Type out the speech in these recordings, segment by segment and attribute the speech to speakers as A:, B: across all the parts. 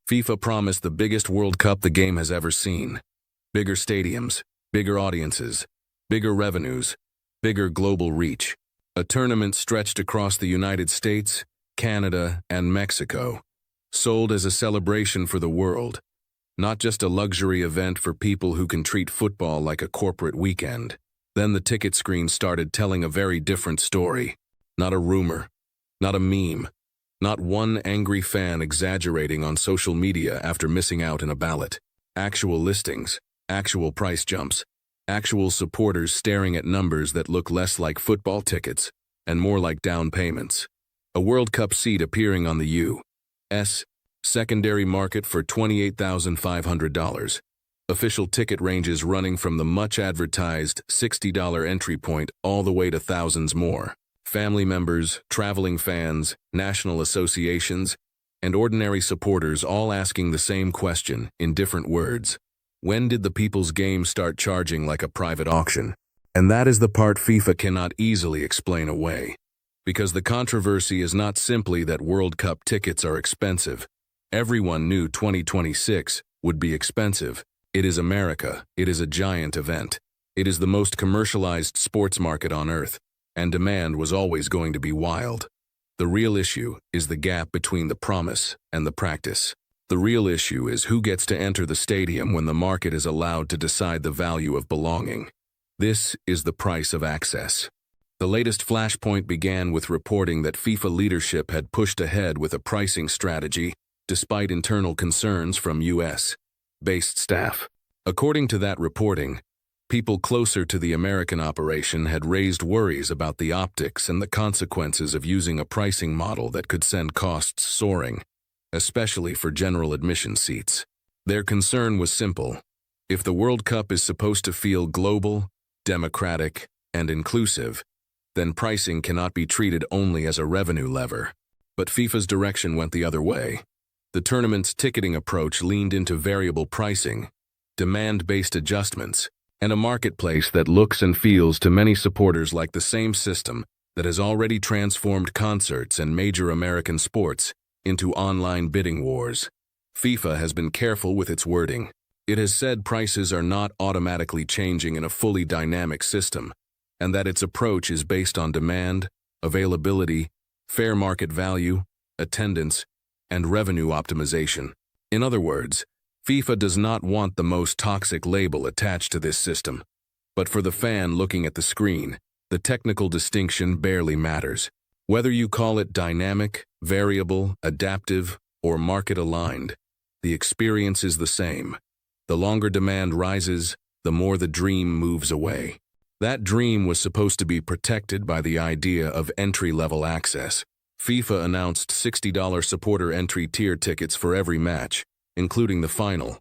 A: FIFA promised the biggest World Cup the game has ever seen. Bigger stadiums, bigger audiences, bigger revenues, bigger global reach. A tournament stretched across the United States, Canada, and Mexico, sold as a celebration for the world, not just a luxury event for people who can treat football like a corporate weekend. Then the ticket screen started telling a very different story. Not a rumor, not a meme, not one angry fan exaggerating on social media after missing out in a ballot. Actual listings, actual price jumps, actual supporters staring at numbers that look less like football tickets and more like down payments. A World Cup seat appearing on the U.S. secondary market for $28,500. Official ticket ranges running from the much-advertised $60 entry point all the way to thousands more. Family members, traveling fans, national associations, and ordinary supporters all asking the same question in different words. When did the people's game start charging like a private auction? And that is the part FIFA cannot easily explain away. Because the controversy is not simply that World Cup tickets are expensive. Everyone knew 2026 would be expensive. It is America. It is a giant event. It is the most commercialized sports market on earth, and demand was always going to be wild. The real issue is the gap between the promise and the practice. The real issue is who gets to enter the stadium when the market is allowed to decide the value of belonging. This is the price of access. The latest flashpoint began with reporting that FIFA leadership had pushed ahead with a pricing strategy despite internal concerns from U.S.-based staff. According to that reporting, people closer to the American operation had raised worries about the optics and the consequences of using a pricing model that could send costs soaring, especially for general admission seats. Their concern was simple. If the World Cup is supposed to feel global, democratic, and inclusive, then pricing cannot be treated only as a revenue lever. But FIFA's direction went the other way. The tournament's ticketing approach leaned into variable pricing, demand-based adjustments, and a marketplace that looks and feels to many supporters like the same system that has already transformed concerts and major American sports into online bidding wars. FIFA has been careful with its wording. It has said prices are not automatically changing in a fully dynamic system, and that its approach is based on demand, availability, fair market value, attendance, and revenue optimization. In other words, FIFA does not want the most toxic label attached to this system. But for the fan looking at the screen, the technical distinction barely matters. Whether you call it dynamic, variable, adaptive, or market-aligned, the experience is the same. The longer demand rises, the more the dream moves away. That dream was supposed to be protected by the idea of entry-level access. FIFA announced $60 supporter entry tier tickets for every match, including the final,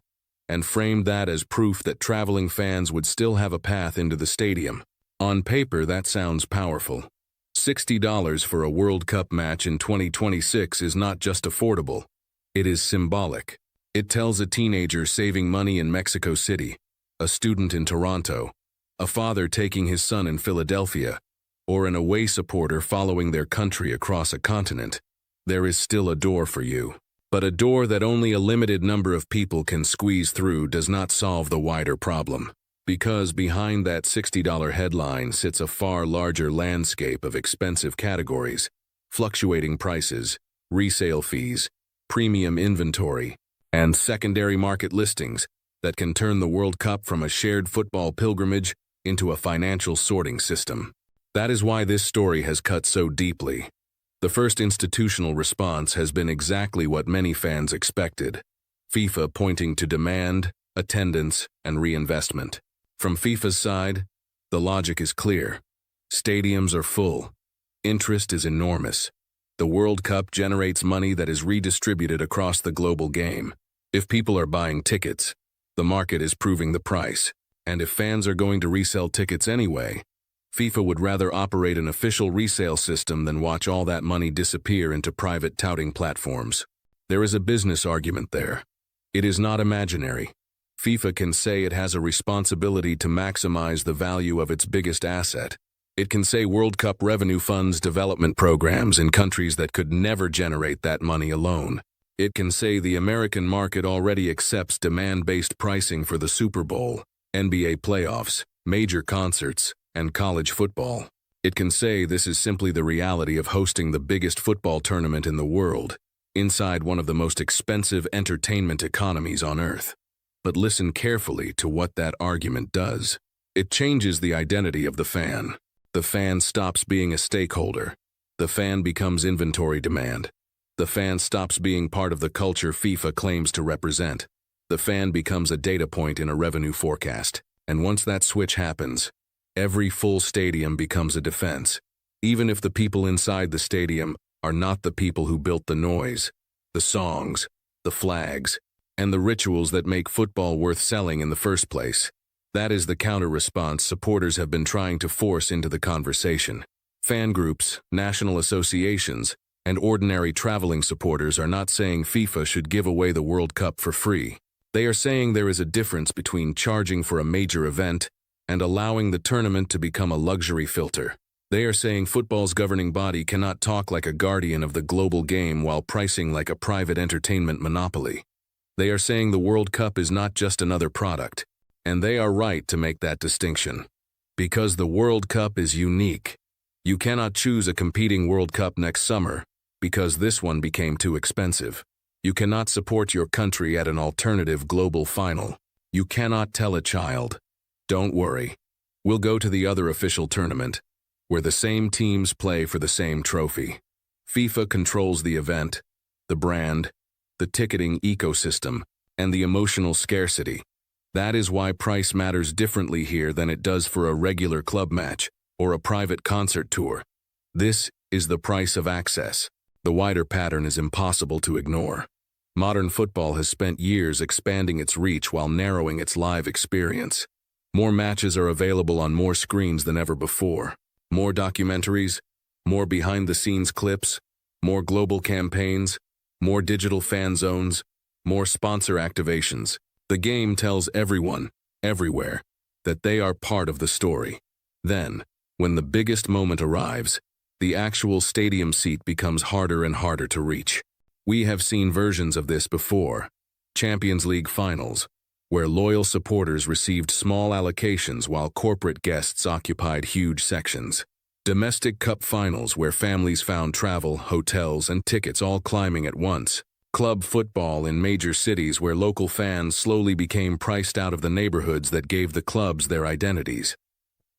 A: and framed that as proof that traveling fans would still have a path into the stadium. On paper, that sounds powerful. $60 for a World Cup match in 2026 is not just affordable. It is symbolic. It tells a teenager saving money in Mexico City, a student in Toronto, a father taking his son in Philadelphia, or an away supporter following their country across a continent. There is still a door for you. But a door that only a limited number of people can squeeze through does not solve the wider problem. Because behind that $60 headline sits a far larger landscape of expensive categories, fluctuating prices, resale fees, premium inventory, and secondary market listings that can turn the World Cup from a shared football pilgrimage into a financial sorting system. That is why this story has cut so deeply. The first institutional response has been exactly what many fans expected. FIFA pointing to demand, attendance, and reinvestment. From FIFA's side, the logic is clear. Stadiums are full. Interest is enormous. The World Cup generates money that is redistributed across the global game. If people are buying tickets, the market is proving the price. And if fans are going to resell tickets anyway, FIFA would rather operate an official resale system than watch all that money disappear into private touting platforms. There is a business argument there. It is not imaginary. FIFA can say it has a responsibility to maximize the value of its biggest asset. It can say World Cup revenue funds development programs in countries that could never generate that money alone. It can say the American market already accepts demand-based pricing for the Super Bowl, NBA playoffs, major concerts, and college football. It can say this is simply the reality of hosting the biggest football tournament in the world, inside one of the most expensive entertainment economies on Earth. But listen carefully to what that argument does. It changes the identity of the fan. The fan stops being a stakeholder. The fan becomes inventory demand. The fan stops being part of the culture FIFA claims to represent. The fan becomes a data point in a revenue forecast. And once that switch happens, every full stadium becomes a defense, even if the people inside the stadium are not the people who built the noise, the songs, the flags, and the rituals that make football worth selling in the first place. That is the counter-response supporters have been trying to force into the conversation. Fan groups, national associations, and ordinary traveling supporters are not saying FIFA should give away the World Cup for free. They are saying there is a difference between charging for a major event and allowing the tournament to become a luxury filter. They are saying football's governing body cannot talk like a guardian of the global game while pricing like a private entertainment monopoly. They are saying the World Cup is not just another product, and they are right to make that distinction. Because the World Cup is unique. You cannot choose a competing World Cup next summer because this one became too expensive. You cannot support your country at an alternative global final. You cannot tell a child, don't worry, we'll go to the other official tournament, where the same teams play for the same trophy. FIFA controls the event, the brand, the ticketing ecosystem, and the emotional scarcity. That is why price matters differently here than it does for a regular club match or a private concert tour. This is the price of access. The wider pattern is impossible to ignore. Modern football has spent years expanding its reach while narrowing its live experience. More matches are available on more screens than ever before. More documentaries, more behind-the-scenes clips, more global campaigns, more digital fan zones, more sponsor activations. The game tells everyone, everywhere, that they are part of the story. Then, when the biggest moment arrives, the actual stadium seat becomes harder and harder to reach. We have seen versions of this before. Champions League finals, where loyal supporters received small allocations while corporate guests occupied huge sections. Domestic cup finals where families found travel, hotels, and tickets all climbing at once. Club football in major cities where local fans slowly became priced out of the neighborhoods that gave the clubs their identities.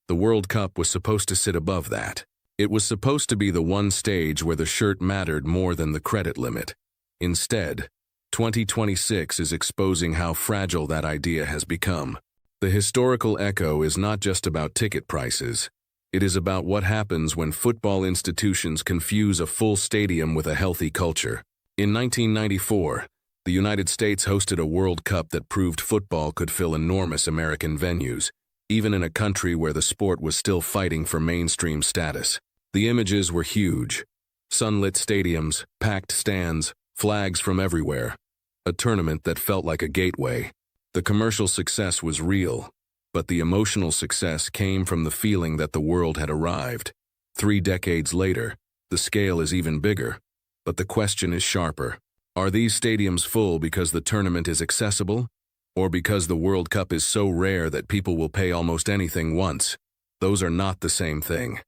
A: The World Cup was supposed to sit above that. It was supposed to be the one stage where the shirt mattered more than the credit limit. Instead, 2026 is exposing how fragile that idea has become. The historical echo is not just about ticket prices. It is about what happens when football institutions confuse a full stadium with a healthy culture. In 1994, the United States hosted a World Cup that proved football could fill enormous American venues, even in a country where the sport was still fighting for mainstream status. The images were huge. Sunlit stadiums, packed stands, flags from everywhere. A tournament that felt like a gateway. The commercial success was real, but the emotional success came from the feeling that the world had arrived. 3 decades later, the scale is even bigger, but the question is sharper. Are these stadiums full because the tournament is accessible, or because the World Cup is so rare that people will pay almost anything once? Those are not the same thing.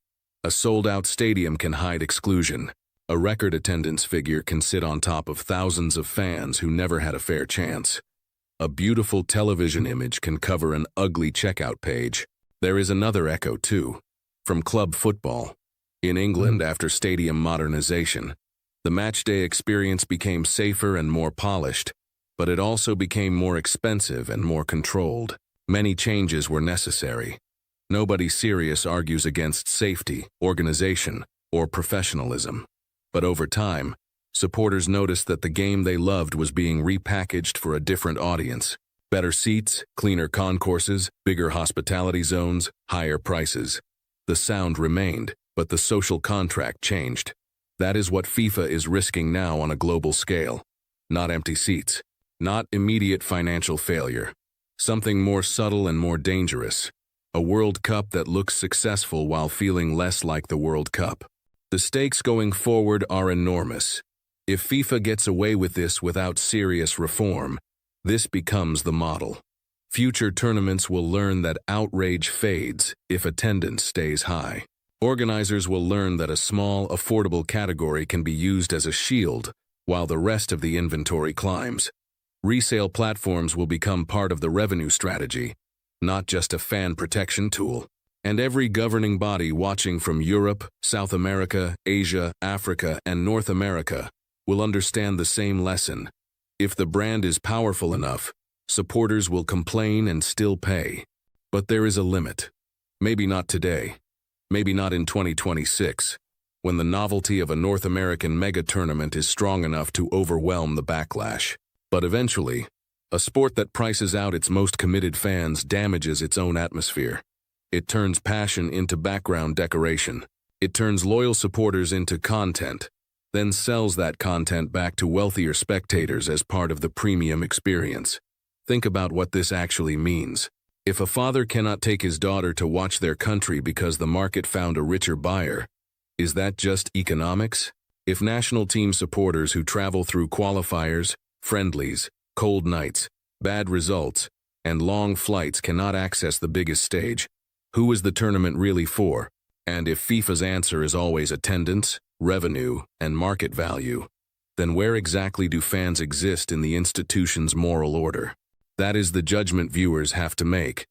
A: A sold-out stadium can hide exclusion. A record attendance figure can sit on top of thousands of fans who never had a fair chance. A beautiful television image can cover an ugly checkout page. There is another echo too, from club football. In England, after stadium modernization, the matchday experience became safer and more polished, but it also became more expensive and more controlled. Many changes were necessary. Nobody serious argues against safety, organization, or professionalism. But over time, supporters noticed that the game they loved was being repackaged for a different audience. Better seats, cleaner concourses, bigger hospitality zones, higher prices. The sound remained, but the social contract changed. That is what FIFA is risking now on a global scale. Not empty seats. Not immediate financial failure. Something more subtle and more dangerous. A World Cup that looks successful while feeling less like the World Cup. The stakes going forward are enormous. If FIFA gets away with this without serious reform, this becomes the model. Future tournaments will learn that outrage fades if attendance stays high. Organizers will learn that a small, affordable category can be used as a shield while the rest of the inventory climbs. Resale platforms will become part of the revenue strategy, not just a fan protection tool. And every governing body watching from Europe, South America, Asia, Africa, and North America will understand the same lesson. If the brand is powerful enough, supporters will complain and still pay. But there is a limit. Maybe not today. Maybe not in 2026, when the novelty of a North American mega tournament is strong enough to overwhelm the backlash. But eventually, a sport that prices out its most committed fans damages its own atmosphere. It turns passion into background decoration. It turns loyal supporters into content, then sells that content back to wealthier spectators as part of the premium experience. Think about what this actually means. If a father cannot take his daughter to watch their country because the market found a richer buyer, is that just economics? If national team supporters who travel through qualifiers, friendlies, cold nights, bad results, and long flights cannot access the biggest stage, who is the tournament really for? And if FIFA's answer is always attendance, revenue, and market value, then where exactly do fans exist in the institution's moral order? That is the judgment viewers have to make.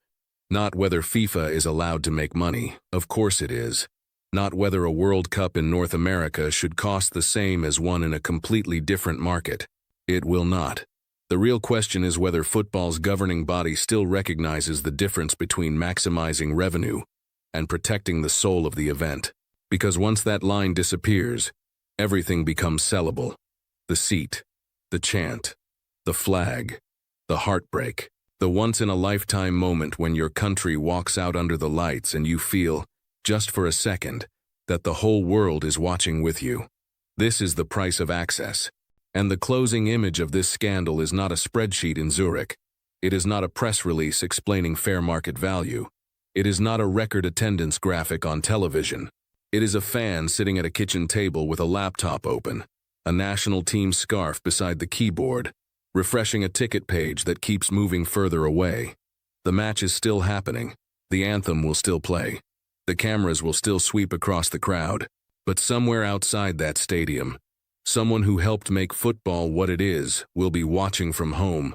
A: Not whether FIFA is allowed to make money, of course it is. Not whether a World Cup in North America should cost the same as one in a completely different market. It will not. The real question is whether football's governing body still recognizes the difference between maximizing revenue and protecting the soul of the event. Because once that line disappears, everything becomes sellable. The seat, the chant, the flag, the heartbreak, the once-in-a-lifetime moment when your country walks out under the lights and you feel, just for a second, that the whole world is watching with you. This is the price of access. And the closing image of this scandal is not a spreadsheet in Zurich. It is not a press release explaining fair market value. It is not a record attendance graphic on television. It is a fan sitting at a kitchen table with a laptop open, a national team scarf beside the keyboard, refreshing a ticket page that keeps moving further away. The match is still happening. The anthem will still play. The cameras will still sweep across the crowd. But somewhere outside that stadium, someone who helped make football what it is will be watching from home,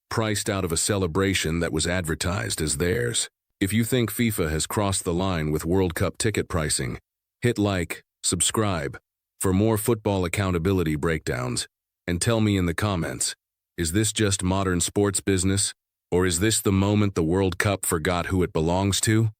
A: priced out of a celebration that was advertised as theirs. If you think FIFA has crossed the line with World Cup ticket pricing, hit like, subscribe, for more football accountability breakdowns, and tell me in the comments, is this just modern sports business, or is this the moment the World Cup forgot who it belongs to?